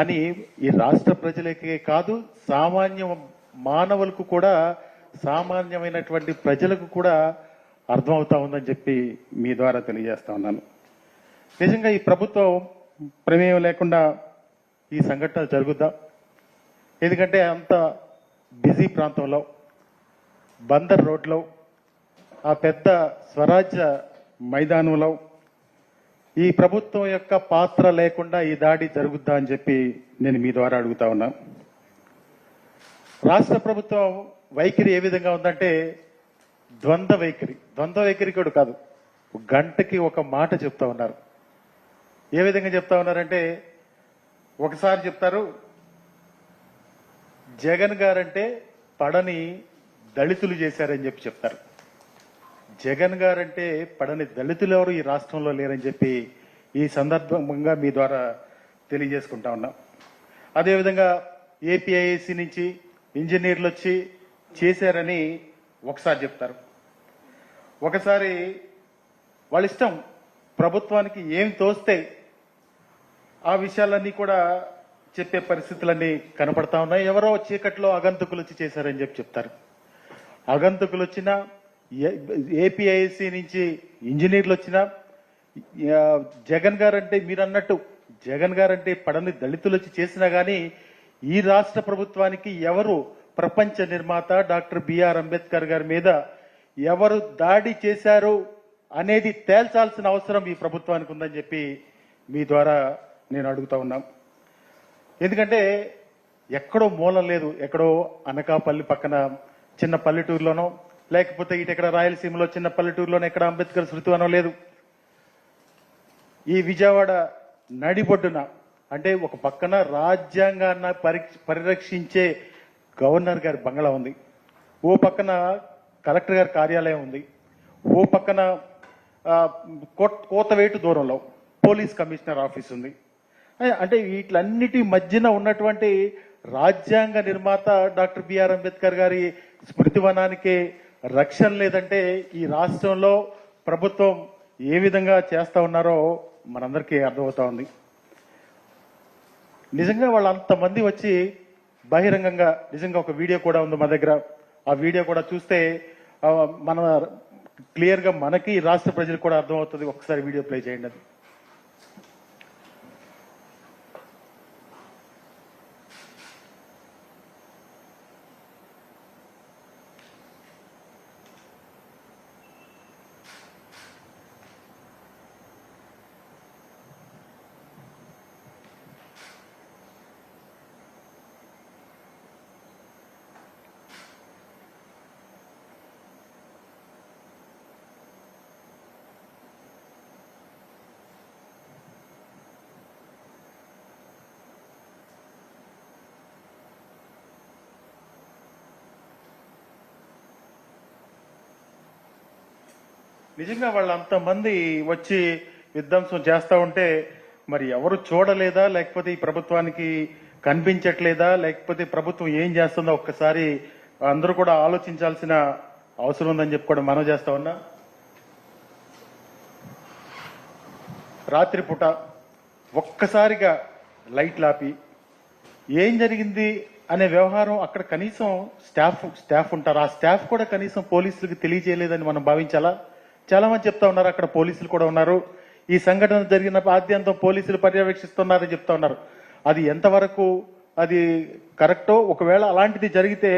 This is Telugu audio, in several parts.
అని ఈ రాష్ట్ర ప్రజలకే కాదు, సామాన్య మానవులకు కూడా, సామాన్యమైనటువంటి ప్రజలకు కూడా అర్థమవుతా ఉందని చెప్పి మీ ద్వారా తెలియజేస్తా ఉన్నాను. నిజంగా ఈ ప్రభుత్వం ప్రమేయం లేకుండా ఈ సంఘటన జరుగుద్దా? ఎందుకంటే అంత బిజీ ప్రాంతంలో, బందర్ రోడ్లో, ఆ పెద్ద స్వరాజ్య మైదానంలో ఈ ప్రభుత్వం యొక్క పాత్ర లేకుండా ఈ దాడి జరుగుద్దా అని చెప్పి నేను మీ ద్వారా అడుగుతా ఉన్నా. రాష్ట్ర ప్రభుత్వం వైఖరి ఏ విధంగా ఉందంటే ద్వంద్వ వైఖరి కూడా కాదు, గంటకి ఒక మాట చెప్తా ఉన్నారు. ఏ విధంగా చెప్తా ఉన్నారంటే, ఒకసారి చెప్తారు జగన్ గారంటే పడని దళితులు చేశారని చెప్పి చెప్తారు. జగన్ గారంటే పడని దళితులు ఎవరు ఈ రాష్ట్రంలో లేరని చెప్పి ఈ సందర్భంగా మీ ద్వారా తెలియజేసుకుంటా ఉన్నాం. అదేవిధంగా ఏపీఐఏసీ నుంచి ఇంజనీర్లు వచ్చి చేశారని ఒకసారి చెప్తారు. ఒకసారి వాళ్ళ ఇష్టం, ప్రభుత్వానికి ఏం తోస్తే ఆ విషయాలన్నీ కూడా చెప్పే పరిస్థితులన్నీ కనపడతా ఉన్నాయి. ఎవరో చీకట్లో అగంతకులు వచ్చి చేశారని చెప్పి చెప్తారు. అగంతకులు వచ్చినా, ఏపీఐసి నుంచి ఇంజనీర్లు వచ్చినా, జగన్ గారంటే మీరు అన్నట్టు జగన్ గారంటే పడని దళితులు వచ్చి చేసినా కానీ ఈ రాష్ట్ర ప్రభుత్వానికి ఎవరు ప్రపంచ నిర్మాత డాక్టర్ బిఆర్ అంబేద్కర్ గారి మీద ఎవరు దాడి చేశారు అనేది తేల్చాల్సిన అవసరం ఈ ప్రభుత్వానికి ఉందని చెప్పి మీ ద్వారా నేను అడుగుతా ఉన్నాం. ఎందుకంటే ఎక్కడో మూలం లేదు, ఎక్కడో అనకాపల్లి పక్కన చిన్న పల్లెటూరులోనో, లేకపోతే ఇటు ఎక్కడ రాయలసీమలో చిన్న పల్లెటూరులోనో ఎక్కడ అంబేద్కర్ శృతివనం లేదు. ఈ విజయవాడ నడిబొడ్డున, అంటే ఒక పక్కన రాజ్యాంగాన్ని పరిరక్షించే గవర్నర్ గారి బంగ్లా ఉంది, ఓ పక్కన కలెక్టర్ గారి కార్యాలయం ఉంది, ఓ పక్కన కోతవేటు దూరంలో పోలీస్ కమిషనర్ ఆఫీస్ ఉంది. అంటే వీటిలన్నిటి మధ్యన ఉన్నటువంటి రాజ్యాంగ నిర్మాత డాక్టర్ బిఆర్ అంబేద్కర్ గారి స్మృతివనానికి రక్షణ లేదంటే ఈ రాష్ట్రంలో ప్రభుత్వం ఏ విధంగా చేస్తా ఉన్నారో మనందరికీ అర్థమవుతా ఉంది. నిజంగా వాళ్ళు అంతమంది వచ్చి బహిరంగంగా, నిజంగా ఒక వీడియో కూడా ఉంది మా దగ్గర, ఆ వీడియో కూడా చూస్తే మన క్లియర్గా మనకి రాష్ట్ర ప్రజలకు కూడా అర్థమవుతుంది. ఒకసారి వీడియో ప్లే చేయండి. అది నిజంగా వాళ్ళు అంతమంది వచ్చి విధ్వంసం చేస్తా ఉంటే మరి ఎవరు చూడలేదా, లేకపోతే ఈ ప్రభుత్వానికి కనిపించట్లేదా, లేకపోతే ప్రభుత్వం ఏం చేస్తుందో ఒక్కసారి అందరూ కూడా ఆలోచించాల్సిన అవసరం ఉందని చెప్పి కూడా మనం చేస్తా ఉన్నా. రాత్రిపూట ఒక్కసారిగా లైట్లు ఆపి ఏం జరిగింది అనే వ్యవహారం అక్కడ కనీసం స్టాఫ్ ఉంటారు, ఆ స్టాఫ్ కూడా కనీసం పోలీసులకు తెలియజేయలేదని మనం భావించాలా? చాలా మంది చెప్తా ఉన్నారు అక్కడ పోలీసులు కూడా ఉన్నారు, ఈ సంఘటన జరిగిన ఆద్యంతం పోలీసులు పర్యవేక్షిస్తున్నారని చెప్తా ఉన్నారు. అది ఎంతవరకు అది కరెక్టో, ఒకవేళ అలాంటిది జరిగితే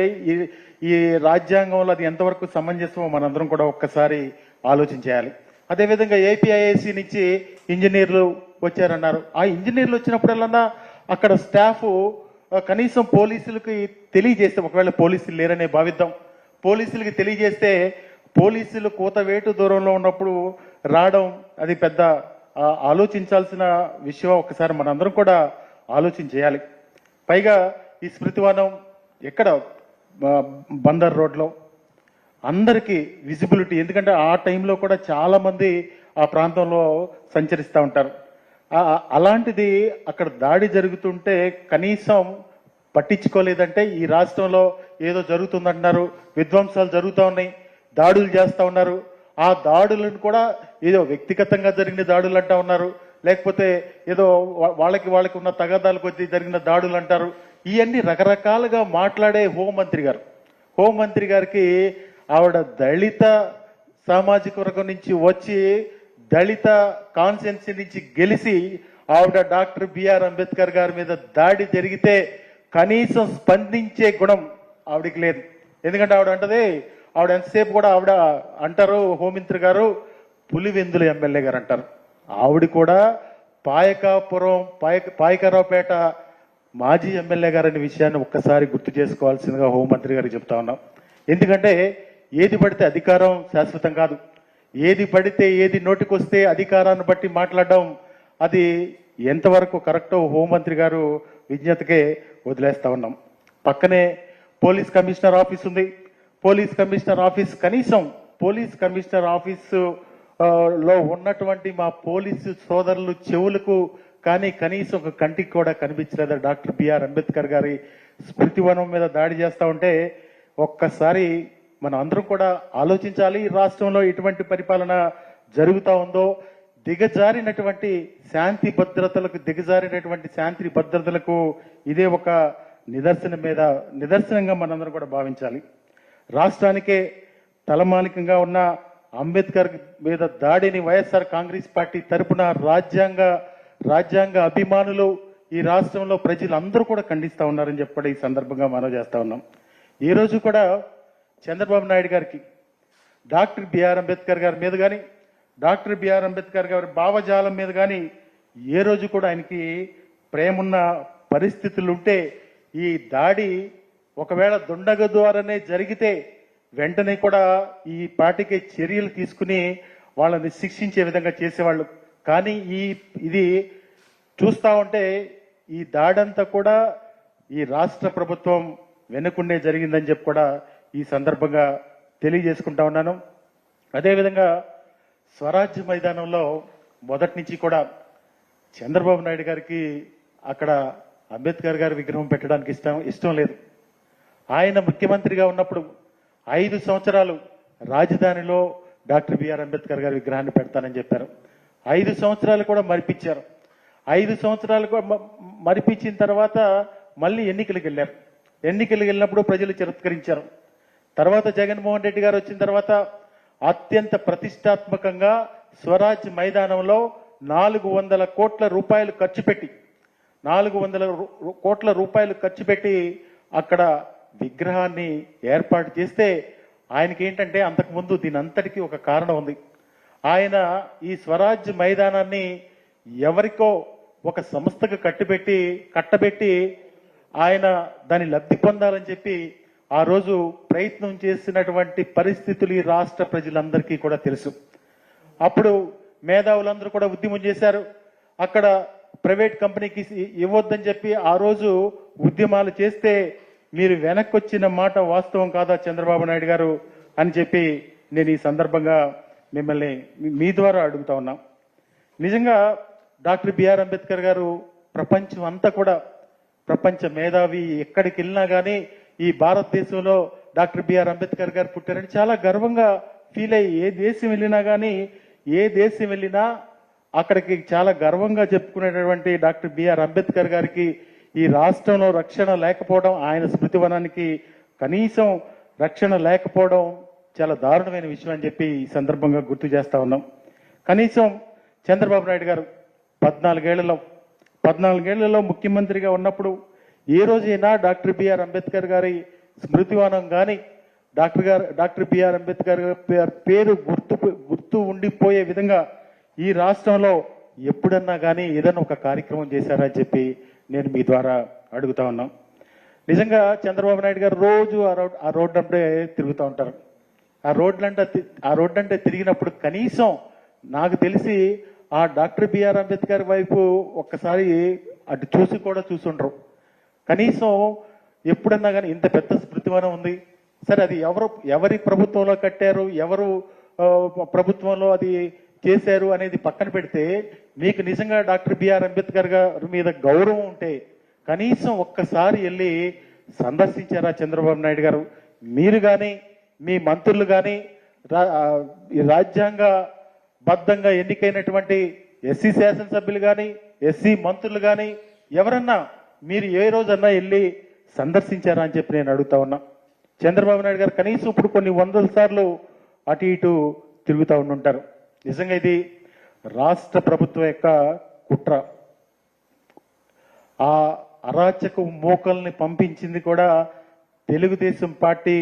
ఈ రాజ్యాంగంలో అది ఎంతవరకు సమంజసమో మనందరం కూడా ఒక్కసారి ఆలోచించేయాలి. అదేవిధంగా ఏపీఐఏసీ నుంచి ఇంజనీర్లు వచ్చారన్నారు. ఆ ఇంజనీర్లు వచ్చినప్పుడల్లా అక్కడ స్టాఫ్ కనీసం పోలీసులకి తెలియజేస్తే, ఒకవేళ పోలీసులు లేరనే భావిద్దాం, పోలీసులకి తెలియజేస్తే పోలీసులు కోతవేటు దూరంలో ఉన్నప్పుడు రావడం అది పెద్ద ఆలోచించాల్సిన విషయం. ఒకసారి మనందరం కూడా ఆలోచన చేయాలి. పైగా ఈ స్మృతివనం ఎక్కడ, బందర్ రోడ్లో అందరికీ విజిబిలిటీ, ఎందుకంటే ఆ టైంలో కూడా చాలా మంది ఆ ప్రాంతంలో సంచరిస్తూ ఉంటారు. అలాంటిది అక్కడ దాడి జరుగుతుంటే కనీసం పట్టించుకోలేదంటే ఈ రాష్ట్రంలో ఏదో జరుగుతుందంటున్నారు, విధ్వంసాలు జరుగుతూ ఉన్నాయి, దాడులు చేస్తూ ఉన్నారు. ఆ దాడులను కూడా ఏదో వ్యక్తిగతంగా జరిగిన దాడులు అంటా ఉన్నారు, లేకపోతే ఏదో వాళ్ళకి ఉన్న తగాదాల కొద్దీ జరిగిన దాడులు అంటారు. ఇవన్నీ రకరకాలుగా మాట్లాడే హోంమంత్రి గారికి ఆవిడ దళిత సామాజిక వర్గం నుంచి వచ్చి దళిత కాన్స్టిట్యున్సీ నుంచి గెలిచి ఆవిడ డాక్టర్ బిఆర్ అంబేద్కర్ గారి మీద దాడి జరిగితే కనీసం స్పందించే గుణం ఆవిడికి లేదు. ఎందుకంటే ఆవిడ ఎంతసేపు కూడా ఆవిడ అంటారు, హోంమంత్రి గారు పులివెందుల ఎమ్మెల్యే గారు అంటారు. ఆవిడ కూడా పాయకరావుపేట మాజీ ఎమ్మెల్యే గారు అనే విషయాన్ని ఒక్కసారి గుర్తు చేసుకోవాల్సిందిగా హోంమంత్రి గారికి చెప్తా ఉన్నాం. ఎందుకంటే ఏది పడితే అధికారం శాశ్వతం కాదు. ఏది పడితే ఏది నోటికొస్తే అధికారాన్ని బట్టి మాట్లాడడం అది ఎంతవరకు కరెక్టో హోంమంత్రి గారు విజ్ఞతకే వదిలేస్తా ఉన్నాం. పక్కనే పోలీస్ కమిషనర్ ఆఫీస్ ఉంది. పోలీస్ కమిషనర్ ఆఫీసు లో ఉన్నటువంటి మా పోలీసు సోదరులు చెవులకు కానీ కనీసం ఒక కంటికి కూడా కనిపించలేదు. డాక్టర్ బిఆర్ అంబేద్కర్ గారి స్మృతివనం మీద దాడి చేస్తా ఉంటే ఒక్కసారి మనం అందరం కూడా ఆలోచించాలి. రాష్ట్రంలో ఎటువంటి పరిపాలన జరుగుతా ఉందో, దిగజారినటువంటి శాంతి భద్రతలకు ఇదే ఒక నిదర్శనంగా మనందరం కూడా భావించాలి. రాష్ట్రానికే తలమానికంగా ఉన్న అంబేద్కర్ మీద దాడిని వైఎస్ఆర్ కాంగ్రెస్ పార్టీ తరపున రాజ్యాంగ అభిమానులు ఈ రాష్ట్రంలో ప్రజలందరూ కూడా ఖండిస్తా ఉన్నారని చెప్పి ఈ సందర్భంగా మనం చేస్తా ఉన్నాం. ఈ రోజు కూడా చంద్రబాబు నాయుడు గారికి డాక్టర్ బిఆర్ అంబేద్కర్ గారి మీద కానీ, డాక్టర్ బిఆర్ అంబేద్కర్ గారి భావజాలం మీద కానీ ఏ రోజు కూడా ఆయనకి ప్రేమున్న పరిస్థితులు ఉంటే, ఈ దాడి ఒకవేళ దుండగ ద్వారానే జరిగితే వెంటనే కూడా ఈ పార్టీకి చర్యలు తీసుకుని వాళ్ళని శిక్షించే విధంగా చేసేవాళ్ళు. కానీ ఇది చూస్తా ఉంటే ఈ దాడంతా కూడా ఈ రాష్ట్ర ప్రభుత్వం వెనుకుండే జరిగిందని చెప్పి కూడా ఈ సందర్భంగా తెలియజేసుకుంటా ఉన్నాను. అదేవిధంగా స్వరాజ్య మైదానంలో మొదటి నుంచి కూడా చంద్రబాబు నాయుడు గారికి అక్కడ అంబేద్కర్ గారి విగ్రహం పెట్టడానికి ఇష్టం లేదు. ఆయన ముఖ్యమంత్రిగా ఉన్నప్పుడు 5 సంవత్సరాలు రాజధానిలో డాక్టర్ బిఆర్ అంబేద్కర్ గారి విగ్రహాన్ని పెడతానని చెప్పారు. 5 సంవత్సరాలు కూడా మరిపించారు. 5 సంవత్సరాలు మరిపించిన తర్వాత మళ్ళీ ఎన్నికలకు వెళ్ళినప్పుడు ప్రజలు తిరస్కరించారు. తర్వాత జగన్మోహన్ రెడ్డి గారు వచ్చిన తర్వాత అత్యంత ప్రతిష్టాత్మకంగా స్వరాజ్ మైదానంలో 400 కోట్ల రూపాయలు ఖర్చు పెట్టి అక్కడ విగ్రహాన్ని ఏర్పాటు చేస్తే ఆయనకి ఏంటంటే అంతకుముందు దీని అంతటికీ ఒక కారణం ఉంది. ఆయన ఈ స్వరాజ్ మైదానాన్ని ఎవరికో ఒక సంస్థకు కట్టబెట్టి ఆయన దాన్ని లబ్ధి పొందాలని చెప్పి ఆ రోజు ప్రయత్నం చేసినటువంటి పరిస్థితులు ఈ రాష్ట్ర ప్రజలందరికీ కూడా తెలుసు. అప్పుడు మేధావులందరూ కూడా ఉద్యమం చేశారు. అక్కడ ప్రైవేట్ కంపెనీకి ఇవ్వొద్దని చెప్పి ఆ రోజు ఉద్యమాలు చేస్తే మీరు వెనక్కి వచ్చిన మాట వాస్తవం కాదా చంద్రబాబు నాయుడు గారు అని చెప్పి నేను ఈ సందర్భంగా మిమ్మల్ని మీ ద్వారా అడుగుతా ఉన్నా. నిజంగా డాక్టర్ బిఆర్ అంబేద్కర్ గారు ప్రపంచం అంతా కూడా ప్రపంచ మేధావి, ఎక్కడికి వెళ్ళినా కానీ ఈ భారతదేశంలో డాక్టర్ బిఆర్ అంబేద్కర్ గారు పుట్టారని చాలా గర్వంగా ఫీల్ అయ్యి ఏ దేశం వెళ్ళినా అక్కడికి చాలా గర్వంగా చెప్పుకునేటటువంటి డాక్టర్ బిఆర్ అంబేద్కర్ గారికి ఈ రాష్ట్రంలో రక్షణ లేకపోవడం, ఆయన స్మృతివనానికి కనీసం రక్షణ లేకపోవడం చాలా దారుణమైన విషయం అని చెప్పి ఈ సందర్భంగా గుర్తు చేస్తా ఉన్నాం. కనీసం చంద్రబాబు నాయుడు గారు 14 ముఖ్యమంత్రిగా ఉన్నప్పుడు ఏ రోజైనా డాక్టర్ బిఆర్ అంబేద్కర్ గారి స్మృతివనం కానీ డాక్టర్ బిఆర్ అంబేద్కర్ గారి పేరు గుర్తు ఉండిపోయే విధంగా ఈ రాష్ట్రంలో ఎప్పుడన్నా కానీ ఏదైనా ఒక కార్యక్రమం చేశారని చెప్పి నేను మీ ద్వారా అడుగుతా ఉన్నాం. నిజంగా చంద్రబాబు నాయుడు గారు రోజు ఆ రోడ్డు అంటే తిరుగుతూ ఉంటారు. ఆ రోడ్డు అంటే తిరిగినప్పుడు కనీసం నాకు తెలిసి ఆ డాక్టర్ బిఆర్ అంబేద్కర్ వైపు ఒక్కసారి అటు చూసుండరు. కనీసం ఎప్పుడన్నా కానీ ఇంత పెద్ద స్మృతివనం ఉంది. సరే, అది ఎవరి ప్రభుత్వంలో కట్టారు, ఎవరు ప్రభుత్వంలో అది చేశారు అనేది పక్కన పెడితే, మీకు నిజంగా డాక్టర్ బిఆర్ అంబేద్కర్ గారి మీద గౌరవం ఉంటే కనీసం ఒక్కసారి వెళ్ళి సందర్శించారా చంద్రబాబు నాయుడు గారు? మీరు కానీ మీ మంత్రులు కానీ రాజ్యాంగ బద్ధంగా ఎన్నికైనటువంటి ఎస్సీ శాసనసభ్యులు కానీ ఎస్సీ మంత్రులు కానీ ఎవరన్నా మీరు ఏ రోజన్నా వెళ్ళి సందర్శించారా అని చెప్పి నేను అడుగుతా ఉన్నా. చంద్రబాబు నాయుడు గారు కనీసం ఇప్పుడు కొన్ని వందల సార్లు అటు ఇటు తిరుగుతూ ఉండుంటారు. నిజంగా ఇది రాష్ట్ర ప్రభుత్వం యొక్క కుట్ర. ఆ అరాచక మూకల్ని పంపించింది కూడా తెలుగుదేశం పార్టీ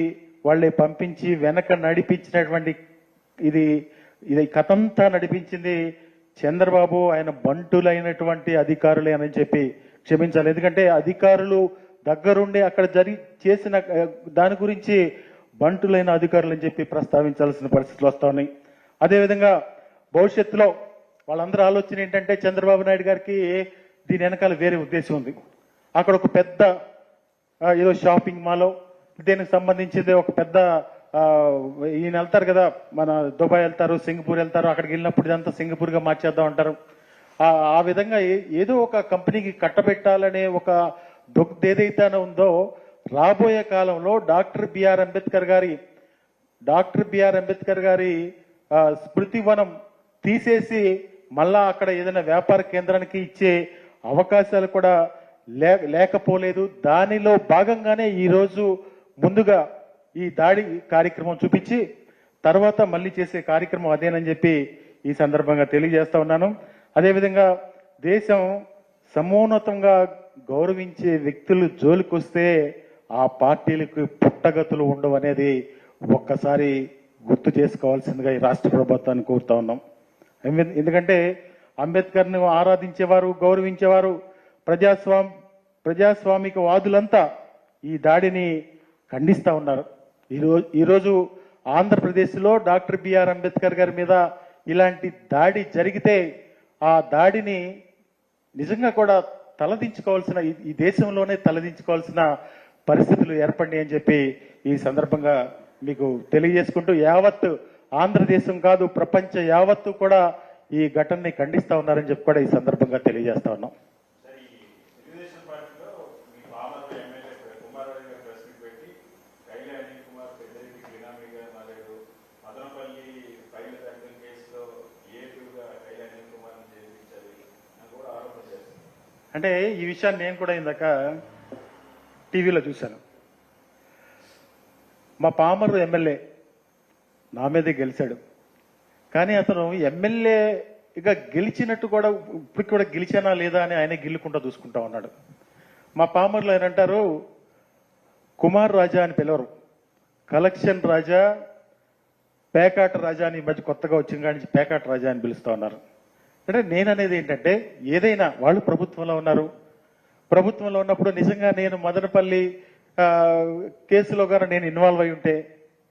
వాళ్ళే పంపించి వెనక నడిపించినటువంటి ఇది కథంతా నడిపించింది చంద్రబాబు ఆయన బంటులైనటువంటి అధికారులే అని చెప్పి క్షమించాలి. ఎందుకంటే అధికారులు దగ్గరుండి అక్కడ చేసిన దాని గురించి బంటులైన అధికారులు అని చెప్పి ప్రస్తావించాల్సిన పరిస్థితులు వస్తా ఉన్నాయి. అదేవిధంగా భవిష్యత్తులో వాళ్ళందరూ ఆలోచన ఏంటంటే చంద్రబాబు నాయుడు గారికి దీని వెనకాల వేరే ఉద్దేశం ఉంది. అక్కడ ఒక పెద్ద ఏదో షాపింగ్ మాలో దీనికి సంబంధించింది ఒక పెద్ద ఈయన వెళ్తారు కదా, మన దుబాయ్ వెళ్తారు, సింగపూర్ వెళ్తారు, అక్కడికి వెళ్ళినప్పుడు ఇదంతా సింగపూర్గా మార్చేద్దాం అంటారు. ఆ విధంగా ఏదో ఒక కంపెనీకి కట్టబెట్టాలనే ఒక ఏదైతే ఉందో రాబోయే కాలంలో డాక్టర్ బిఆర్ అంబేద్కర్ గారి స్మృతి వనం తీసేసి మళ్ళా అక్కడ ఏదైనా వ్యాపార కేంద్రానికి ఇచ్చే అవకాశాలు కూడా లేకపోలేదు. దానిలో భాగంగానే ఈరోజు ముందుగా ఈ దాడి కార్యక్రమం చూపించి తర్వాత మళ్ళీ చేసే కార్యక్రమం అదేనని చెప్పి ఈ సందర్భంగా తెలియజేస్తా ఉన్నాను. అదేవిధంగా దేశం సమోన్నతంగా గౌరవించే వ్యక్తులు జోలికొస్తే ఆ పార్టీలకు పుట్టగతులు ఉండవు అనేది ఒక్కసారి గుర్తు చేసుకోవాల్సిందిగా ఈ రాష్ట్ర ప్రభుత్వాన్ని కోరుతా ఉన్నాం. ఎందుకంటే అంబేద్కర్ని ఆరాధించేవారు, గౌరవించేవారు, ప్రజాస్వామిక వాదులంతా ఈ దాడిని ఖండిస్తా ఉన్నారు. ఈరోజు ఆంధ్రప్రదేశ్లో డాక్టర్ బిఆర్ అంబేద్కర్ గారి మీద ఇలాంటి దాడి జరిగితే ఆ దాడిని నిజంగా కూడా తలదించుకోవాల్సిన, ఈ దేశంలోనే తలదించుకోవాల్సిన పరిస్థితులు ఏర్పడి అని చెప్పి ఈ సందర్భంగా మీకు తెలియజేసుకుంటూ యావత్ ఆంధ్రదేశం కాదు ప్రపంచ యావత్తు కూడా ఈ ఘటనని ఖండిస్తా ఉన్నారని చెప్పి కూడా ఈ సందర్భంగా తెలియజేస్తా ఉన్నాం. అంటే ఈ విషయాన్ని నేను కూడా ఇందాక టీవీలో చూశాను. మా పామరు ఎమ్మెల్యే నా మీదే గెలిచాడు, కానీ అతను ఎమ్మెల్యేగా గెలిచినట్టు కూడా ఇప్పటికి కూడా గెలిచానా లేదా అని ఆయన గిల్లుకుంటా చూసుకుంటా ఉన్నాడు. మా పామర్లో ఆయన అంటారు కుమార్ రాజా అని పిలవరు, కలెక్షన్ రాజా, పేకాట రాజా అని ఈ మధ్య కొత్తగా వచ్చిన కాడి నుంచి పేకాట రాజా అని పిలుస్తా ఉన్నారు. అంటే నేననేది ఏంటంటే ఏదైనా వాళ్ళు ప్రభుత్వంలో ఉన్నారు, ప్రభుత్వంలో ఉన్నప్పుడు నిజంగా నేను మదనపల్లి కేసులో కానీ నేను ఇన్వాల్వ్ అయి ఉంటే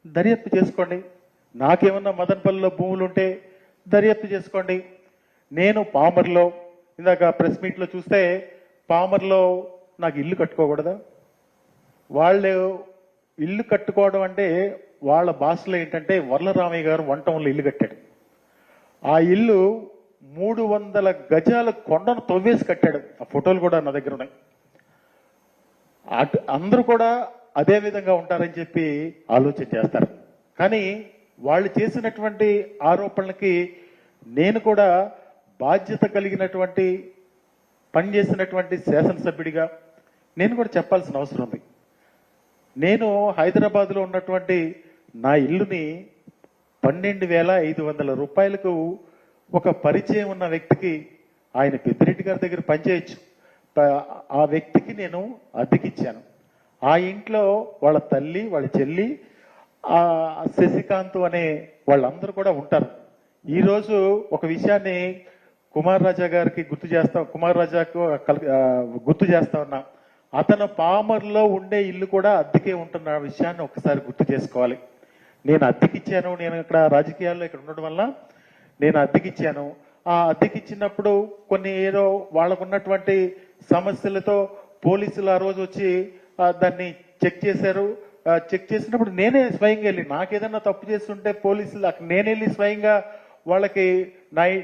దర్యాప్తు చేసుకోండి. నాకేమన్నా మదనపల్లిలో భూములు ఉంటే దర్యాప్తు చేసుకోండి. నేను పామర్లో ఇందాక ప్రెస్ మీట్లో చూస్తే పామర్లో నాకు ఇల్లు కట్టుకోకూడదా? వాళ్ళు ఇల్లు కట్టుకోవడం అంటే వాళ్ళ భాషలో ఏంటంటే వర్లరామయ్య గారు వంటంలో ఇల్లు కట్టాడు. ఆ ఇల్లు 300 గజాల కొండను తవ్వేసి కట్టాడు. ఆ ఫోటోలు కూడా నా దగ్గర ఉన్నాయి. అందరూ కూడా అదే విధంగా ఉంటారని చెప్పి ఆలోచన చేస్తారు. కానీ వాళ్ళు చేసినటువంటి ఆరోపణలకి నేను కూడా బాధ్యత కలిగినటువంటి పనిచేసినటువంటి శాసనసభ్యుడిగా నేను కూడా చెప్పాల్సిన అవసరం ఉంది. నేను హైదరాబాద్లో ఉన్నటువంటి నా ఇల్లుని 12,500 రూపాయలకు ఒక పరిచయం ఉన్న వ్యక్తికి, ఆయన పెద్దిరెడ్డి గారి దగ్గర పనిచేయచ్చు, ఆ వ్యక్తికి నేను అద్దెకిచ్చాను. ఆ ఇంట్లో వాళ్ళ తల్లి, వాళ్ళ చెల్లి, శశికాంత్ అనే వాళ్ళందరూ కూడా ఉంటారు. ఈరోజు ఒక విషయాన్ని కుమార్ రాజాకు గుర్తు చేస్తా ఉన్నా. అతను పామర్లో ఉండే ఇల్లు కూడా అద్దెకే ఉంటున్న విషయాన్ని ఒకసారి గుర్తు చేసుకోవాలి. నేను అద్దెకిచ్చాను, నేను ఇక్కడ రాజకీయాల్లో ఇక్కడ ఉండడం వల్ల నేను అద్దెకిచ్చాను. ఆ అద్దెకిచ్చినప్పుడు కొన్ని ఏదో వాళ్ళకున్నటువంటి సమస్యలతో పోలీసులు ఆ రోజు వచ్చి దాన్ని చెక్ చేశారు. చెక్ చేసినప్పుడు నేనే స్వయంగా వెళ్ళి, నాకేదన్నా తప్పు చేస్తుంటే పోలీసులు నేను వెళ్ళి స్వయంగా వాళ్ళకి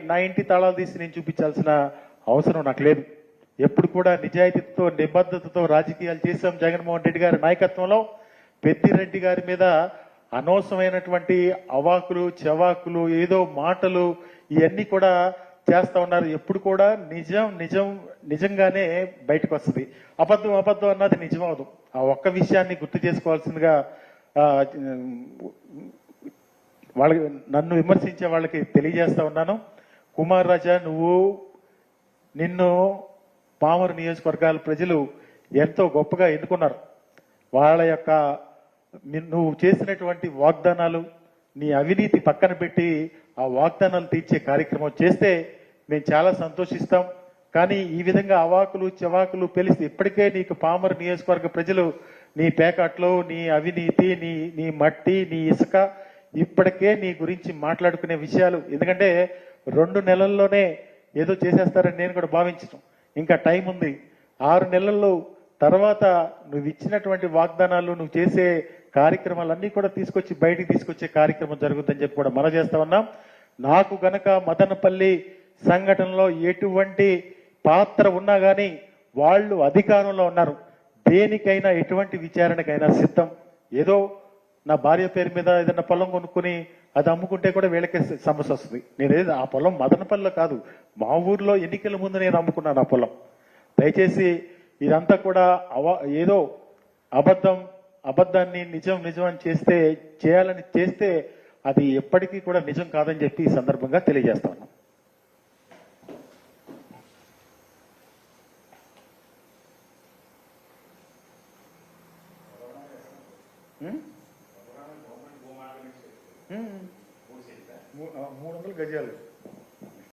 నా ఇంటి తాళాలు తీసి నేను చూపించాల్సిన అవసరం నాకు లేదు. ఎప్పుడు కూడా నిజాయితీతో నిబద్ధతతో రాజకీయాలు చేశాం. జగన్మోహన్ రెడ్డి గారి నాయకత్వంలో పెద్దిరెడ్డి గారి మీద అనవసరమైనటువంటి అవాకులు చెవాకులు ఏదో మాటలు ఇవన్నీ కూడా చేస్తా ఉన్నారు. ఎప్పుడు కూడా నిజంగానే బయటకు వస్తుంది. అబద్ధం అన్నది నిజం అవదు. ఆ ఒక్క విషయాన్ని గుర్తు చేసుకోవాల్సిందిగా వాళ్ళకి, నన్ను విమర్శించే వాళ్ళకి తెలియజేస్తా ఉన్నాను. కుమార్ రాజా, నిన్ను పామరు నియోజకవర్గాల ప్రజలు ఎంతో గొప్పగా ఎన్నుకున్నారు. వాళ్ళ యొక్క నువ్వు చేసినటువంటి వాగ్దానాలు, నీ అవినీతి పక్కన పెట్టి ఆ వాగ్దానాలు తీర్చే కార్యక్రమం చేస్తే మేము చాలా సంతోషిస్తాం. కానీ ఈ విధంగా అవాకులు చవాకులు పెలిసి ఇప్పటికే నీకు పామరు నియోజకవర్గ ప్రజలు నీ పేకాట్లు, నీ అవినీతి, నీ మట్టి, నీ ఇసుక, ఇప్పటికే నీ గురించి మాట్లాడుకునే విషయాలు. ఎందుకంటే 2 నెలల్లోనే ఏదో చేసేస్తారని నేను కూడా భావించను. ఇంకా టైం ఉంది. 6 నెలల్లో తర్వాత నువ్వు ఇచ్చినటువంటి వాగ్దానాలు, నువ్వు చేసే కార్యక్రమాలన్నీ కూడా బయటికి తీసుకొచ్చే కార్యక్రమం జరుగుతుందని చెప్పి కూడా మనం చేస్తా ఉన్నాం. నాకు గనక మదనపల్లి సంఘటనలో ఎటువంటి పాత్ర ఉన్నా కానీ వాళ్ళు అధికారంలో ఉన్నారు. దేనికైనా, ఎటువంటి విచారణకైనా సిద్ధం. ఏదో నా భార్య పేరు మీద ఏదైనా పొలం కొనుక్కుని అది అమ్ముకుంటే కూడా వీళ్ళకే సమస్య వస్తుంది. నేనేది ఆ పొలం మదనపల్లిలో కాదు, మా ఊర్లో ఎన్నికల ముందు నేను అమ్ముకున్నాను ఆ పొలం. దయచేసి ఇదంతా కూడా ఏదో అబద్ధాన్ని నిజం అని చేయాలని చేస్తే అది ఎప్పటికీ కూడా నిజం కాదని చెప్పి ఈ సందర్భంగా తెలియజేస్తా ఉన్నాం. $300 గజాలు